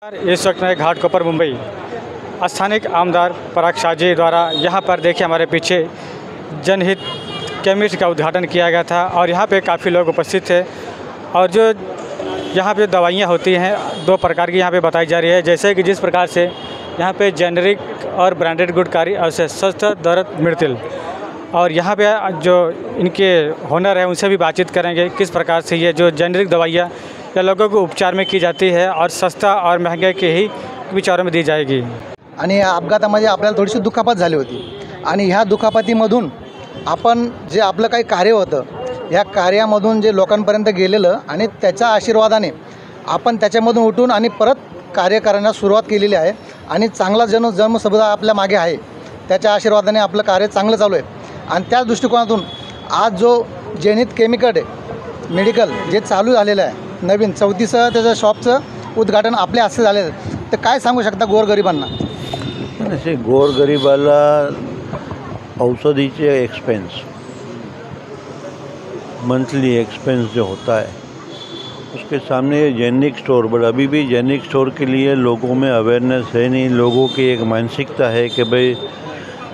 इस वक्त मैं घाटकोपर मुंबई स्थानिक आमदार पराग शाह जी द्वारा यहाँ पर देखिए हमारे पीछे जनहित केमिस्ट का उद्घाटन किया गया था और यहाँ पे काफ़ी लोग उपस्थित थे। और जो यहाँ पे दवाइयाँ होती हैं दो प्रकार की यहाँ पे बताई जा रही है, जैसे कि जिस प्रकार से यहाँ पे जेनरिक और ब्रांडेड गुणकारी अवशेष स्वस्थ दर्द मृत्यु। और यहाँ पे जो इनके होनर है उनसे भी बातचीत करेंगे किस प्रकार से ये जो जेनरिक दवाइयाँ या लोगों को उपचार में की जाती है और सस्ता और महंगे के ही विचारों में दी जाएगी। आणि या अपघातामध्ये आपल्याला थोडीशी दुखापत झाली होती आणि ह्या दुखापतीमधून आपण जे आपलं काही कार्य होतं या कार्यामधून जे लोकांपर्यंत गेलेलं आणि त्याच्या आशीर्वादाने आपण त्याच्यामधून उठून आणि परत कार्य करण्यास सुरुवात केलेली आहे आणि चांगला जन्मसमुदाय आपल्या मागे आहे। त्याच्या आशीर्वादाने आपलं कार्य चांगलं चालू आहे आणि त्याच दृष्टिकोनातून आज जो जेनित केमिकल मेडिकल जे चालू झालेलं आहे नवीन 34 त्याचं शॉपचं उद्घाटन आपल्या हस्ते झालेलं आहे, तर काय सांगू शकता गोरगरिबांना? ऐसे गोरगरीबाला औषधीचे एक्सपेंस मंथली एक्सपेंस जो होता है उसके सामने जेनिक स्टोर, बट अभी भी जेनिक स्टोर के लिए लोगों में अवेयरनेस है नहीं। लोगों की एक मानसिकता है कि भाई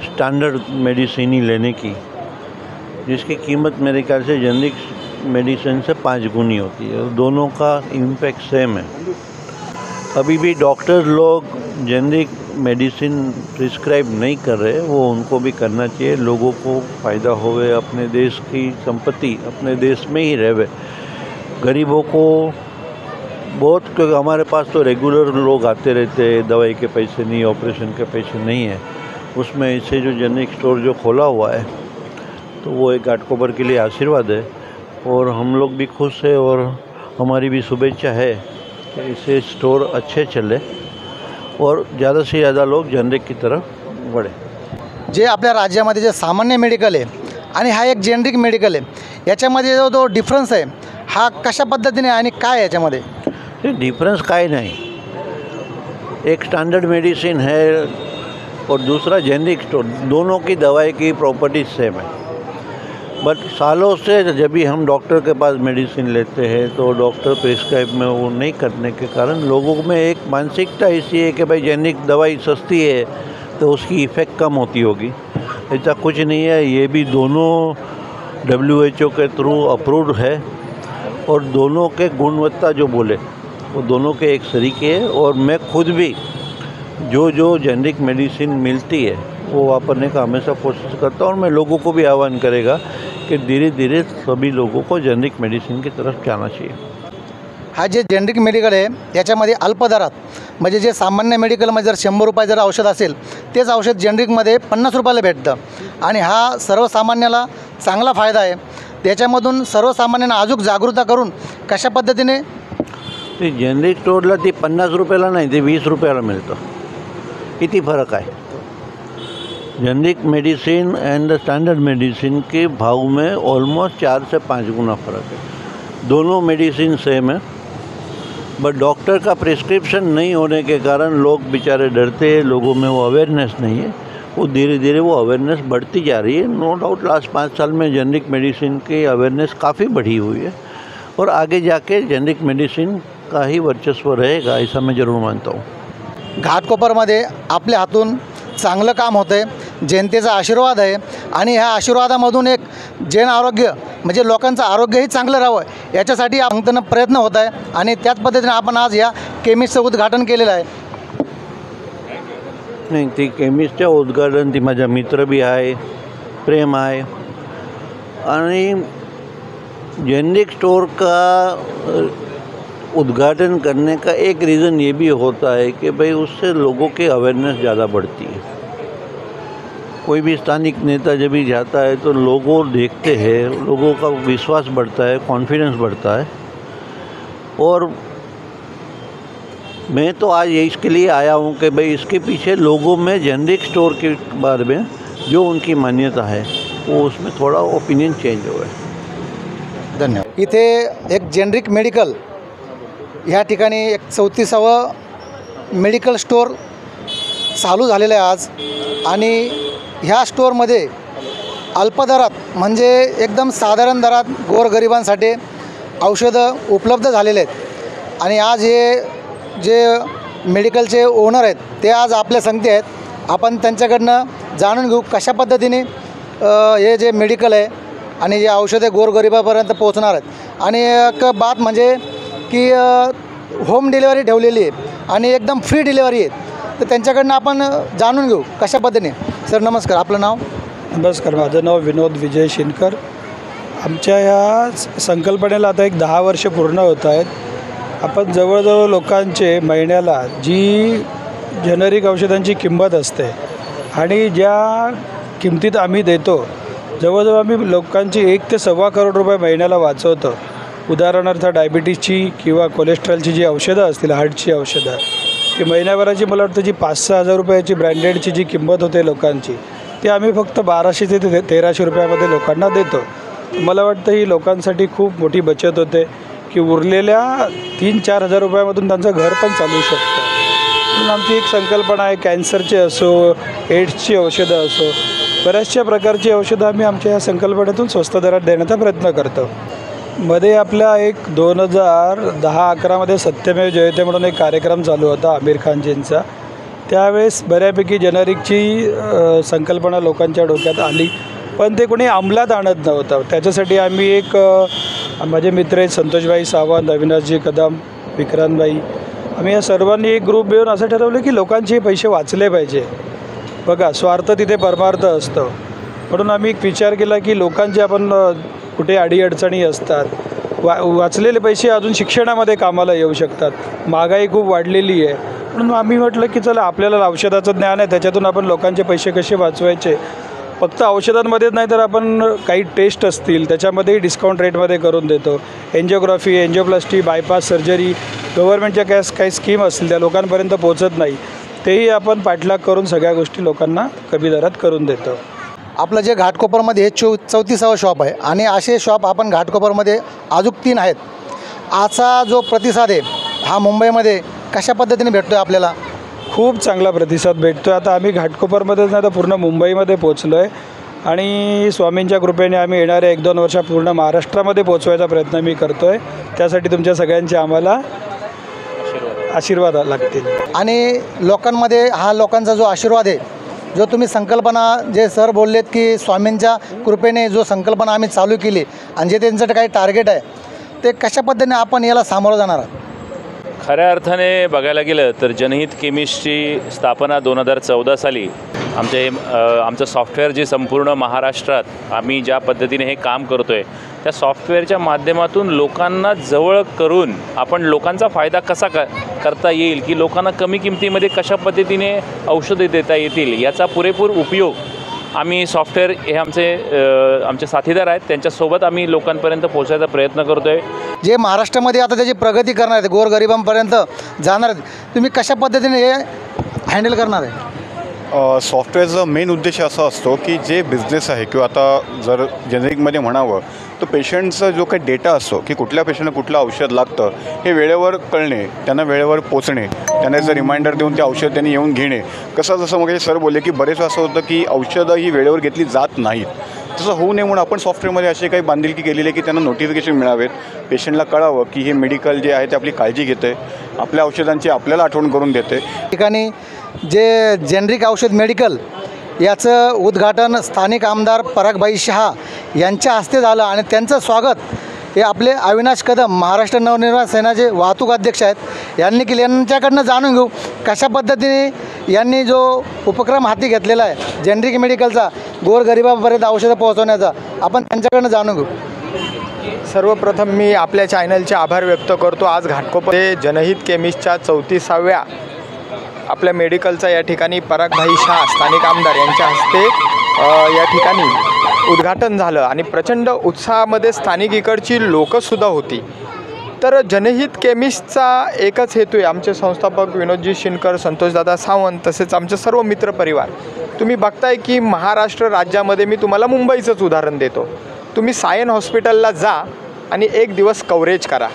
स्टैंडर्ड मेडिसिन ही लेने की, जिसकी कीमत मेरे ख्याल से जेनिक मेडिसिन से 5 गुनी होती है। दोनों का इम्पैक्ट सेम है। अभी भी डॉक्टर लोग जेनरिक मेडिसिन प्रिस्क्राइब नहीं कर रहे, वो उनको भी करना चाहिए। लोगों को फ़ायदा होवे, अपने देश की संपत्ति अपने देश में ही रहे। गरीबों को बहुत, क्योंकि हमारे पास तो रेगुलर लोग आते रहते हैं, दवाई के पैसे नहीं, ऑपरेशन के पैसे नहीं है। उसमें इसे जो जेनरिक स्टोर जो खोला हुआ है तो वो एक घाटकोपर के लिए आशीर्वाद है और हम लोग भी खुश है और हमारी भी शुभेच्छा है कि इसे स्टोर अच्छे चले और ज़्यादा से ज़्यादा लोग जेनरिक की तरफ बढ़े। जे आपल्या राज्यामध्ये जे सामान्य मेडिकल आहे आणि हा एक जेनरिक मेडिकल आहे, याच्यामध्ये जो डिफरन्स आहे हा कशा पद्धतीने आणि काय याच्यामध्ये? डिफरेंस काय नहीं, एक स्टैंडर्ड मेडिसिन है और दूसरा जेनरिक स्टोर, दोनों की दवाई की प्रॉपर्टीज सेम है। बट सालों से जब भी हम डॉक्टर के पास मेडिसिन लेते हैं तो डॉक्टर प्रिस्क्राइब में वो नहीं करने के कारण लोगों में एक मानसिकता ऐसी है कि भाई जेनरिक दवाई सस्ती है तो उसकी इफ़ेक्ट कम होती होगी। ऐसा कुछ नहीं है। ये भी दोनों WHO के थ्रू अप्रूव्ड है और दोनों के गुणवत्ता जो बोले वो दोनों के एक तरीके है। और मैं खुद भी जो जेनरिक मेडिसिन मिलती है वो वापरने का हमेशा कोशिश करता हूँ और मैं लोगों को भी आह्वान करेगा कि धीरे धीरे सभी लोगों को जेनरिक मेडिसिन की तरफ जाना चाहिए। हा जे जेनरिक मेडिकल आहे याच्यामध्ये अल्प दरात, म्हणजे जे सामान्य मेडिकलमध्ये जर 100 रुपये जर औषध असेल तेच औषध जेनरिकमध्ये 50 रुपयाला भेटतं आणि हा सर्वसामान्याला चांगला फायदा आहे। त्याच्यामधून सर्वसामान्यांना अजून जागरूकता करून कशा पद्धतीने ते जेनरिक स्टोरला ती 50 रुपयाला नाही, ते 20 रुपयाला मिळतं। किती फरक आहे? Generic medicine and the standard medicine के भाव में ऑलमोस्ट 4 से 5 गुना फ़र्क है। दोनों मेडिसिन सेम है बट डॉक्टर का प्रिस्क्रिप्शन नहीं होने के कारण लोग बेचारे डरते हैं, लोगों में वो अवेयरनेस नहीं है। वो धीरे धीरे वो अवेयरनेस बढ़ती जा रही है। नो डाउट लास्ट 5 साल में जेनरिक मेडिसिन की अवेयरनेस काफ़ी बढ़ी हुई है और आगे जाके जेनरिक मेडिसिन का ही वर्चस्व रहेगा, ऐसा मैं ज़रूर मानता हूँ। घाटकोपरमध्ये आपल्या हातून चांगलं काम होतं आहे, जनतेचा आशीर्वाद आहे आणि ह्या आशीर्वादामधून एक जन आरोग्य म्हणजे लोकांचं आरोग्यही चांगलं राहावं याच्यासाठी अंतन प्रयत्न होत आहे आणि त्याच पद्धतीने आपण आज या केमिस्टचं उद्घाटन केलेलं आहे। नहीं, ती केमिस्टचं उद्घाटन ती माझा मित्र भी आहे, प्रेम आहे आणि जेनरिक स्टोर का उद्घाटन करने का एक रीज़न ये भी होता है कि भाई उससे लोगों की अवेयरनेस ज़्यादा बढ़ती है। कोई भी स्थानिक नेता जब भी जाता है तो लोगों देखते हैं, लोगों का विश्वास बढ़ता है, कॉन्फिडेंस बढ़ता है। और मैं तो आज ये इसके लिए आया हूँ कि भाई इसके पीछे लोगों में जेनरिक स्टोर के बारे में जो उनकी मान्यता है वो उसमें थोड़ा ओपिनियन चेंज हुआ है। धन्यवाद। इथे एक जेनरिक मेडिकल ह्या ठिकाणी एक 34वा मेडिकल स्टोर चालू झालेलं आहे आज आणि ह्या स्टोअरमध्ये अल्प दरात म्हणजे एकदम साधारण दरात गोरगरिबांसाठी औषधं उपलब्ध झालेले आहेत आणि आज हे जे मेडिकलचे ओनर आहेत ते आज आपल्या संगती आहेत. आपण त्यांच्याकडनं जाणून घेऊ कशा पद्धतीने हे जे मेडिकल आहे आणि जे औषधे गोरगरिबापर्यंत पोहोचणार आहेत. आणि एक बात म्हणजे की होम डिलिव्हरी ठेवलेली आहे आणि एकदम फ्री डिलिव्हरी आहे. तर त्यांच्याकडनं आपण जाणून घेऊ कशा पद्धतीने. सर नमस्कार, आपलं नाव? नमस्कार, माझं नाव विनोद विजय शिनकर. आमच्या या संकल्पनेला आता एक 10 वर्ष पूर्ण होत आहेत. आपण जवळजवळ लोकांचे महिन्याला जी जेनरिक औषधांची किंमत असते आणि ज्या किमतीत आम्ही देतो, जवळजवळ आम्ही लोकांची 1 ते सव्वा करोड रुपये महिन्याला वाचवतो. उदाहरणार्थ डायबिटीजची किंवा कोलेस्ट्रॉलची जी औषधं असतील, हार्टची औषधं, ती महिन्याभराची मला वाटतं जी 5-6 हजार रुपयाची ब्रँडेडची जी किंमत होते लोकांची, ती आम्ही फक्त 1200 ते 1300 रुपयामध्ये लोकांना देतो. मला वाटतं ही लोकांसाठी खूप मोठी बचत होते की उरलेल्या 3-4 हजार रुपयामधून त्यांचं घर पण चालू शकतं. म्हणून आमची एक संकल्पना आहे, कॅन्सरचे असो, एड्सची औषधं असो, बऱ्याचशा प्रकारची औषधं आम्ही आमच्या या संकल्पनेतून स्वस्त दरात देण्याचा प्रयत्न करतो. मध्ये आपल्या एक 2010-11मध्ये सत्यमेव जयते म्हणून एक कार्यक्रम चालू होता आमिर खानजींचा. त्यावेळेस बऱ्यापैकी जेनरिकची संकल्पना लोकांच्या डोक्यात आली, पण ते कोणी अंमलात आणत नव्हतं. त्याच्यासाठी आम्ही एक माझे मित्र आहेत संतोषभाई सावंत, अविनाशजी कदम, विक्रांतभाई, आम्ही या सर्वांनी एक ग्रुप मिळून असं ठरवलं की लोकांचे पैसे वाचले पाहिजे. बघा, स्वार्थ तिथे परमार्थ असतं. म्हणून आम्ही एक विचार केला की लोकांचे आपण कुठे अडीअडचणी असतात, वाचलेले पैसे अजून शिक्षणामध्ये कामाला येऊ शकतात. महागाई खूप वाढलेली आहे, म्हणून आम्ही म्हटलं की चला, आपल्याला औषधाचं ज्ञान आहे, त्याच्यातून आपण लोकांचे पैसे कसे वाचवायचे. फक्त औषधांमध्येच नाही तर आपण काही टेस्ट असतील त्याच्यामध्येही डिस्काउंट रेटमध्ये करून देतो. एन्जिओग्राफी, एन्जिओप्लास्टी, बायपास सर्जरी, गव्हर्नमेंटच्या काही स्कीम असतील त्या लोकांपर्यंत पोहोचत नाही, तेही आपण पाठलाग करून सगळ्या गोष्टी लोकांना कमी दरात करून देतो. आपलं जे घाटकोपरमध्ये हे 34वा शॉप आहे आणि असे शॉप आपण घाटकोपरमध्ये अजून 3 आहेत. आजचा जो प्रतिसाद आहे हा मुंबईमध्ये कशा पद्धतीने भेटतो आहे आपल्याला? खूप चांगला प्रतिसाद भेटतो आहे. आता आम्ही घाटकोपरमध्येच नाही तर पूर्ण मुंबईमध्ये पोचलो आहे आणि स्वामींच्या कृपेने आम्ही येणाऱ्या 1-2 वर्षात पूर्ण महाराष्ट्रामध्ये पोचवायचा प्रयत्न मी करतो आहे. त्यासाठी तुमच्या सगळ्यांचे आम्हाला आशीर्वाद लागतील. आणि लोकांमध्ये हा लोकांचा जो आशीर्वाद आहे, जो तुम्ही संकल्पना जे सर बोललेत की स्वामींच्या कृपेने जो संकल्पना आम्ही चालू केली आणि जे त्यांचं काही टार्गेट आहे, ते कशा पद्धतीने आपण याला सामोरं जाणार आहात? खऱ्या अर्थाने बघायला गेलं तर जनहित केमिस्टची स्थापना 2014 साली आमचं सॉफ्टवेअर जे संपूर्ण महाराष्ट्रात आम्ही ज्या पद्धतीने हे काम करतो आहे, त्या सॉफ्टवेअरच्या माध्यमातून लोकांना जवळ करून आपण लोकांचा फायदा कसा करता येईल, की लोकांना कमी किमतीमध्ये कशा पद्धतीने औषधे देता येतील, याचा पुरेपूर उपयोग आम्ही सॉफ्टवेअर हे आमचे साथीदार आहेत त्यांच्यासोबत आम्ही लोकांपर्यंत पोहोचायचा प्रयत्न करतो आहे. जे महाराष्ट्रामध्ये आता त्याची प्रगती करणार आहेत, गोरगरिबांपर्यंत जाणार आहेत, तुम्ही कशा पद्धतीने हे हँडल करणार आहे? सॉफ्टवेअरचा मेन उद्देश असा असतो की जे बिझनेस आहे किंवा आता जर जेनेरिकमध्ये म्हणावं तर पेशंटचा जो काही डेटा असतो की कुठल्या पेशंटला कुठलं औषध लागतं हे वेळेवर कळणे, त्यांना वेळेवर पोचणे, त्यांना जर रिमाइंडर देऊन ते औषध त्यांनी येऊन घेणे. कसं जसं मग सर बोलले की बरेच असं होतं की औषधं ही वेळेवर घेतली जात नाहीत, तसं होऊ नये म्हणून आपण सॉफ्टवेअरमध्ये असे काही बांधिलकी केलेली आहे की त्यांना नोटिफिकेशन मिळावेत, पेशंटला कळावं की हे मेडिकल जे आहे ते आपली काळजी घेते, आपल्या औषधांची आपल्याला आठवण करून देते. ठिकाणी जे जेनरिक औषध मेडिकल याचं उद्घाटन स्थानिक आमदार परागभाई शहा यांच्या हस्ते झालं आणि त्यांचं स्वागत हे आपले अविनाश कदम, महाराष्ट्र नवनिर्माण सेनाचे वाहतूक अध्यक्ष आहेत, यांनी केले. यांच्याकडनं जाणून घेऊ कशा पद्धतीने यांनी जो उपक्रम हाती घेतलेला आहे जेनरिक मेडिकलचा, गोरगरिबापर्यंत औषधं पोहोचवण्याचा, आपण त्यांच्याकडनं जाणून घेऊ. सर्वप्रथम मी आपल्या चॅनलचे आभार व्यक्त करतो. आज घाटकोपर जनहित केमिस्टच्या 34व्या आपल्या मेडिकलचा या ठिकाणी परागभाई शाह स्थानिक आमदार यांच्या हस्ते या ठिकाणी उद्घाटन झालं आणि प्रचंड उत्साहामध्ये स्थानिक इकडची लोकंसुद्धा होती. तर जनहित केमिस्टचा एकच हेतू आहे. आमचे संस्थापक विनोदजी शिनकर, संतोषदादा सावंत तसेच आमचे सर्व मित्रपरिवार. तुम्ही बघताय की महाराष्ट्र राज्यामध्ये मी तुम्हाला मुंबईचंच उदाहरण देतो. तुम्ही सायन हॉस्पिटलला जा आणि 1 दिवस कव्हरेज करा.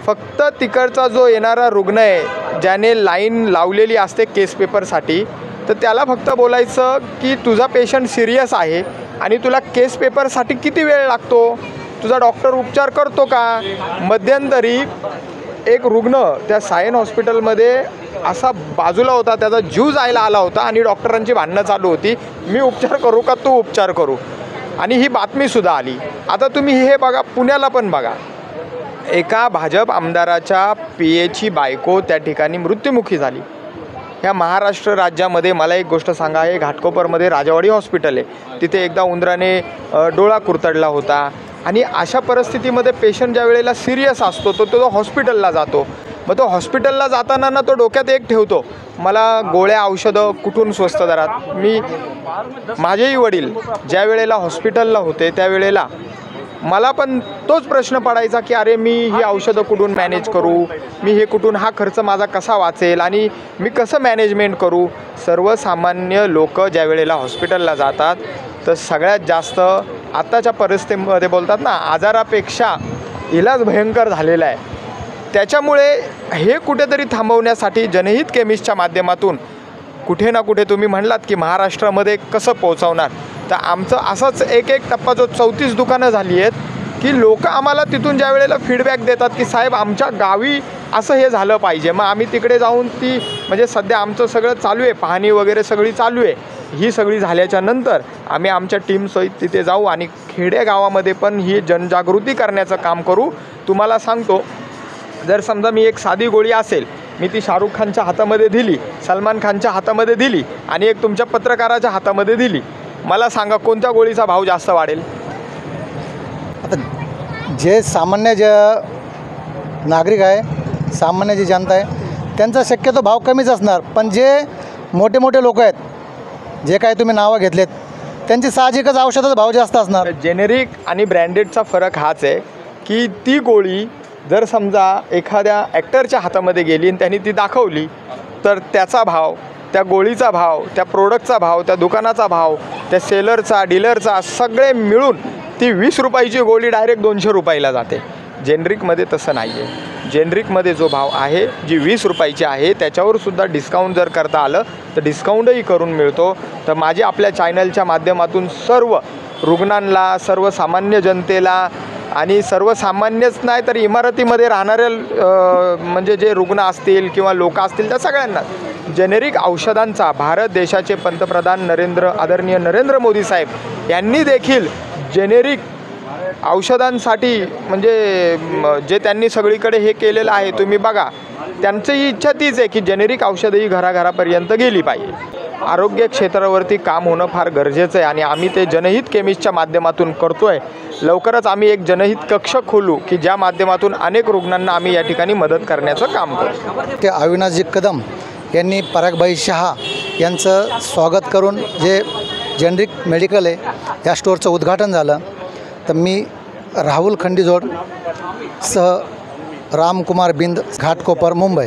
फक्त तिकडचा जो येणारा रुग्ण आहे ज्याने लाईन लावलेली असते केस पेपरसाठी, तर त्याला फक्त बोलायचं की तुझा पेशंट सिरियस आहे आणि तुला केस पेपरसाठी किती वेळ लागतो, तुझा डॉक्टर उपचार करतो का. मध्यंतरी एक रुग्ण त्या सायन हॉस्पिटलमध्ये असा बाजूला होता, त्याचा जीव जायला आला होता आणि डॉक्टरांची भांडणं चालू होती, मी उपचार करू का तू उपचार करू, आणि ही बातमीसुद्धा आली. आता तुम्ही हे बघा, पुण्याला पण बघा, एका भाजप आमदाराच्या पियेची बायको त्या ठिकाणी मृत्युमुखी झाली. ह्या महाराष्ट्र राज्यामध्ये मला एक गोष्ट सांगा, हे घाटकोपरमध्ये राजावाडी हॉस्पिटल आहे, तिथे एकदा उंदराने डोळा कुरतडला होता. आणि अशा परिस्थितीमध्ये पेशंट ज्या वेळेला सिरियस असतो तो हॉस्पिटलला जातो. मग तो हॉस्पिटलला जाताना ना तो डोक्यात एक ठेवतो, मला गोळ्या औषधं कुठून स्वस्त दरात. माझेही वडील ज्या वेळेला हॉस्पिटलला होते त्यावेळेला मला पण तोच प्रश्न पडायचा की अरे मी ही औषधं कुठून मॅनेज करू, मी हे कुठून, हा खर्च माझा कसा वाचेल आणि मी कसं मॅनेजमेंट करू. सर्वसामान्य लोक ज्या वेळेला हॉस्पिटलला जातात तर सगळ्यात जास्त आत्ताच्या परिस्थितीमध्ये बोलतात ना, आजारापेक्षा इलाज भयंकर झालेला आहे. त्याच्यामुळे हे कुठेतरी थांबवण्यासाठी जनहित केमिस्टच्या माध्यमातून कुठे ना कुठे तुम्ही म्हणलात की महाराष्ट्रामध्ये कसं पोहोचवणार, तर आमचं असाच एक टप्पा जो 34 दुकानं झाली आहेत की लोक आम्हाला तिथून ज्या वेळेला फीडबॅक देतात की साहेब आमच्या गावी असं हे झालं पाहिजे, मग आम्ही तिकडे जाऊन ती म्हणजे सध्या आमचं सगळं चालू आहे, पाहणी वगैरे सगळी चालू आहे. ही सगळी झाल्याच्या नंतर आम्ही आमच्या टीमसहित तिथे जाऊ आणि खेडेगावामध्ये पण ही जनजागृती करण्याचं काम करू. तुम्हाला सांगतो, जर समजा मी एक साधी गोळी असेल, मी ती शाहरुख खानच्या हातामध्ये दिली, सलमान खानच्या हातामध्ये दिली आणि एक तुमच्या पत्रकाराच्या हातामध्ये दिली, मला सांगा कोणत्या गोळीचा भाव जास्त वाढेल? आता जे सामान्य जे नागरिक आहे, सामान्य जी जनता आहे, त्यांचा शक्यतो भाव कमीच असणार. पण जे मोठे मोठे लोक आहेत, जे काही तुम्ही नावं घेतलेत, त्यांची साहजिकच औषधाचा भाव जास्त असणार. जेनेरिक आणि ब्रँडेडचा फरक हाच आहे की ती गोळी जर समजा एखाद्या ॲक्टरच्या हातामध्ये गेली आणि त्यांनी ती दाखवली तर त्याचा भाव, त्या गोळीचा भाव, त्या प्रोडक्टचा भाव, त्या दुकानाचा भाव, त्या सेलरचा, डीलरचा, सगळे मिळून ती 20 रुपयाची गोळी डायरेक्ट 200 रुपयाला जाते. जेनरिकमध्ये तसं नाही आहे. जेनरिकमध्ये जो भाव आहे, जी 20 रुपयाची आहे, त्याच्यावर सुद्धा डिस्काउंट जर करता आलं तर डिस्काउंटही करून मिळतो. तर माझी आपल्या चॅनलच्या माध्यमातून सर्व रुग्णांना, सर्वसामान्य जनतेला आणि सर्वसामान्यच नाही तर इमारतीमध्ये राहणाऱ्या म्हणजे जे रुग्ण असतील किंवा लोक असतील त्या सगळ्यांना जेनेरिक औषधांचा भारत देशाचे पंतप्रधान आदरणीय नरेंद्र मोदी साहेब यांनी देखील जेनेरिक औषधांसाठी म्हणजे जे त्यांनी सगळीकडे हे केलेलं आहे, तुम्ही बघा, त्यांची इच्छा तीच आहे की जेनेरिक औषधंही घराघरापर्यंत गेली पाहिजे. आरोग्य क्षेत्रावरती काम होणं फार गरजेचं आहे आणि आम्ही ते जनहित केमिस्टच्या माध्यमातून करतो आहे. लवकरच आम्ही एक जनहित कक्ष खोलू की ज्या माध्यमातून अनेक रुग्णांना आम्ही या ठिकाणी मदत करण्याचं काम करू. ते अविनाशजी कदम यांनी परागबाई शहा यांचं स्वागत करून जे जेनरिक मेडिकल आहे या स्टोअरचं उद्घाटन झालं. तर मी राहुल खंडीजोड सह रामकुमार बिंद, घाटकोपर, मुंबई.